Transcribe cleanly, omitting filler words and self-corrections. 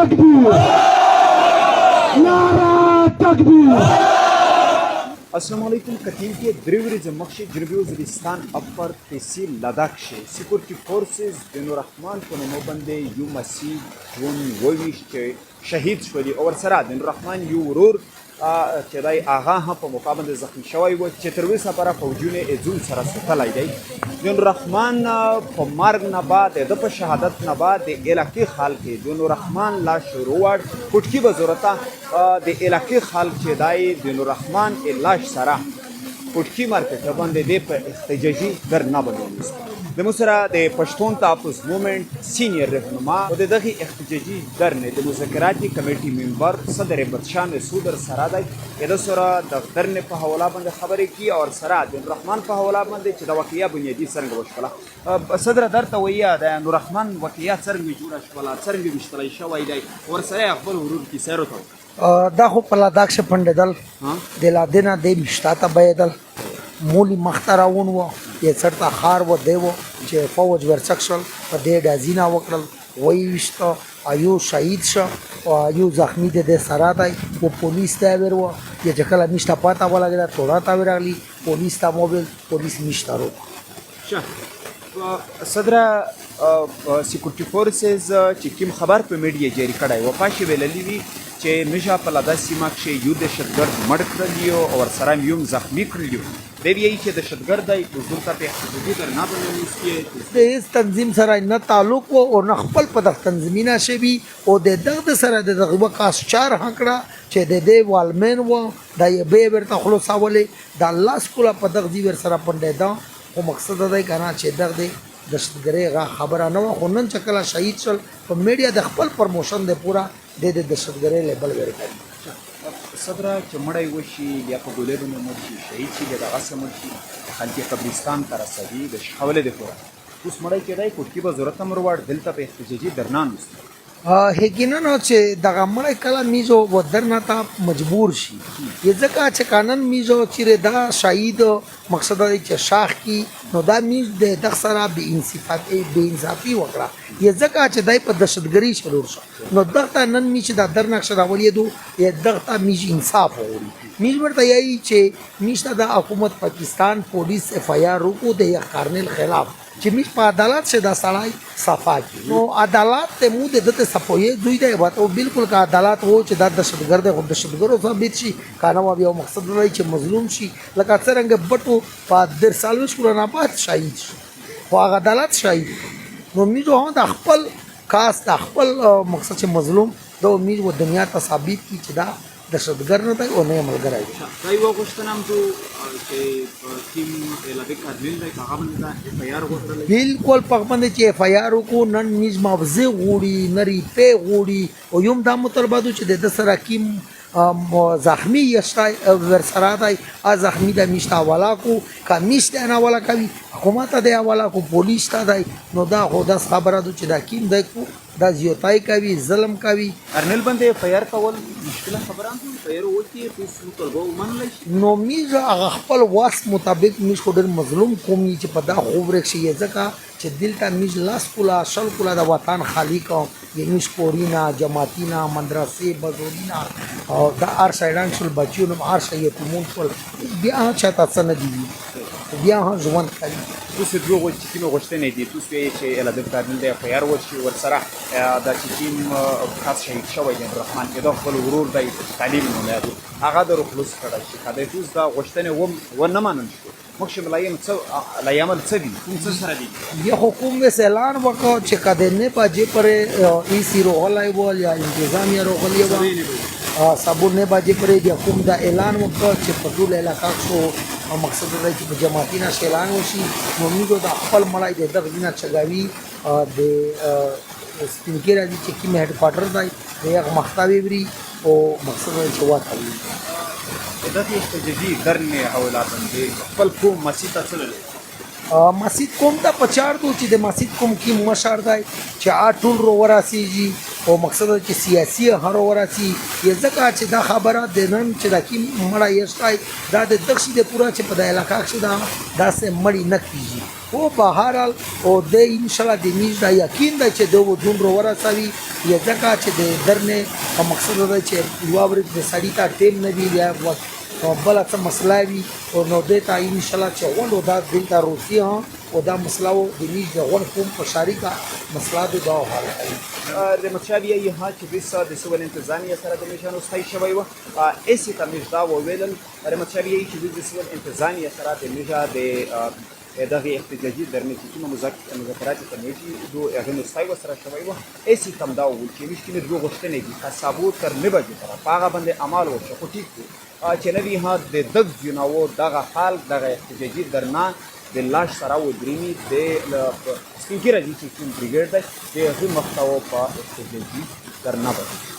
تکبیر نعرہ تکبیر अस्सलाम वालेकुम कतील के द्रिवरिज मक्शी जर्बी वज़ीरिस्तान अपर तहसील लद्दाख शे सिक्योरिटी फोर्सेस दिनुरहमान को नमोबंदे यू मसीह जून वोविश के शहीद शोली और सरा दिनुरहमान यू वरूर चदाई आगा हाँ पर मुकाबले जख्मी शवाई वो चतुर्वी सपरा फौजियों ने एजुल सरा सतलाई दी दिनुरहमान पर मार्ग नबाद दप शहादत नबाद इलाके खाल के दिनुरहमान ला शुरुआत कुटकी बजूरता د इलाके खाल चदाई दिनुरहमान लाश सरा कुटकी मार्केट बंदे दे पर एहतजाजी धरना बंदोबस्त د مسرا د پښتون تحفظ موومنٹ سینیئر رهنما او دغه احتجاجي درنه د مذاکراتی کمیټې ممبر صدر بدشان سودر سرادای د سره د درنه په حواله باندې خبرې کی او سره د رحمان په حواله باندې چې د واقعیا بنیادی څنګه وشوله صدر درته ویا د رحمان واقعیا څنګه جوړه شوله څنګه وشتلای شوی دی ور سره خپل ورور کی سره ته دا خو په لداخ شه پنددل د لادنه د مشتاته بيدل مولی مختراون و یې سرته خار و دیو چې فوج ورڅکشل په دې ډازینا وکړل وای وشته ایو شهید شو او ایو زخمی د سراتای او پولیس ته ورو چې کله نشته پاتا ولاګه توړه تا ورغلی پولیس ته موبایل پولیس نشته صدر سکیورټي فورسز چې کوم خبر په میډیا جاری کړای و پاشي ویللی وی چې مشا په لدا سیمه کې یو د شتګرد مړ کړلیو او سره یو زخمی کړلیو د وی چې د شتګرد د حضور ته احتجاجي درنا بنوي چې د تنظیم سره نه تعلق او نه خپل په تنظیمینا شوی او د دغه سره د دغه کاس 4 هکړه چې د دې والمن و د به ورته خلاص اوله د الله سکولا په دغه ور سره پنده دا او مقصد دا کنه چې دغه دشتګری غا خبره نه خو نن چې کله شهید شول په میډیا د خپل پروموشن د پورا د دشتګری لیبل ورکړي صدر چې مړی وشي یا په ګولې باندې مړ شي شهید شي د اسم شي خلک قبرستان تر رسېږي د حواله د پورا اوس مړی کېدای کوټکی به ضرورت امروړ دلته په احتجاجي درنان هګینا نو چې دغه مړی کله میزو و درنا ته مجبور شي یې ځکه چې قانون میزو چې دا شهید مقصد دی چې شاخ کی نو دا میز د دغه سره به انصافي وکړه یې ځکه چې دای په دشتګری شروع شو نو دغه نن می چې دا درنښ راولې دو یې دغه میز انصاف ووري میز ورته یی چې میشته د حکومت پاکستان پولیس اف آی آر کو د قرنل خلاف چې میش په عدالت شه دا سړی صفا کی نو عدالت ته مو د دته سپوی دوی دی وته بالکل کا عدالت وو چې دا دشتګرد خو دشتګرو ثابت شي کانو یو مقصد لري چې مظلوم شي لکه څنګه بټو په در سالوش کړه نه پات شهید شي خو عدالت شهید نو میزو هم د خپل کاس د خپل مقصد چې مظلوم د امید و دنیا ته ثابت کی چې دا دشتګر نه دی او نه ملګری دی دای و غوښتنم ته چې ټیم لبیک ادمین دی هغه باندې دا تیار وکړل بالکل پخپند چې اف آی آر کو نن میز مافزه غوړي نری په غوړي او یم دا مطالبه چې د سره کیم زخمی یشتای ورسره دی از زخمی د میشتا والا کو کمیشت نه والا کوي حکومت د والا کو پولیس ته دی نو دا خو د خبره د چې دا کیم دی کو دا زیاتای کوي ظلم کوي ارنل باندې فیر کول مشکل خبره ده فیر وتی تاسو طلبه ومنل نو میز هغه خپل واس مطابق میز خو ډېر مظلوم قومي چې په دا خوب رخصي ځکه چې دلته میز لاس کولا شل کولا د وطن خالق یعنی سپورینا جماعتینا مدرسې بزورینا او د ار سایډان شل بچیو نو ار شې کومون ټول بیا چاته څنګه دی بیا ځوان کوي تاسو دوه چې کوم غوښتنې دي تاسو یې چې الادب کارنل دی فیر وشي ور سره د چین خاص شهید شوی دی رحمان کې د خپل ورور دی تعلیم نه لري هغه د خلوص کړی چې کله تاسو دا غوښتنې و نه مانل شو مخشم لایم څه لایمل څه دي کوم څه سره دي یہ حکومت اعلان وکړ چې کده نه باجې پر ای سی روغلای بول یا انتظامیه روغلی و صابون نه باجې پر دی حکومت دا اعلان وکړ چې په ټول علاقہ شو او مقصد دا چې په جماعتینا اعلان وشي نو موږ د خپل مړای د دغه نه چګاوي د سپینکر دي چې کی هډ کوارټر دی هغه مختاوی وری او مقصد چې واټوي دغه احتجاجي درنه حواله باندې خپل کوم مسیته چلل مسجد کوم ته پچار دو چې د مسجد کوم کی مشر دی چې ټول رو وراسیږي او مقصد چې سیاسي هر وراسي یې ځکه چې دا خبره د نن چې د کی مړه یشتای دا د دښې د پورا چې په د علاقې کې دا داسې مړی نه کیږي او بهرحال او د ان شاء الله د میز دا یقین دی چې د دومره ورسوي یا ځکه چې د درنې په مقصد دا چې یوه ورځ د سړي ته ټیم نه وي یا بله څه مسله وي نو دې ته ان شاء الله چې غونډ دا دلته روسي او دا مسله و د میز د غونډ کوم په شریکه مسله د دا حل کوي رحمت شاه بیا یې ها چې دوی د سول انتظامیه سره د میژانو ستایي شوی وه ایسې ته موږ دا وویلل رحمت شاه بیا چې دوی د سول انتظامیه سره د میژه د دغه احتجاجي درنیتیکونه مذاکرات کمیټې دو هغې نو ستایي ورسره شوی وه ایسې ته هم دا وویل چې موږ کومې دوه غوښتنې دي که ثابوت تر 9 بجې سره په هغه باندې عمل وشي خو ټیک دی چې نه وي ها د دغ جناو دغه خلک دغه احتجاجي درنا د لاش سره ودرېمي د سپین ږیره چې کوم بریګیډ دی د هغې مخ ته په احتجاجي درنا باندې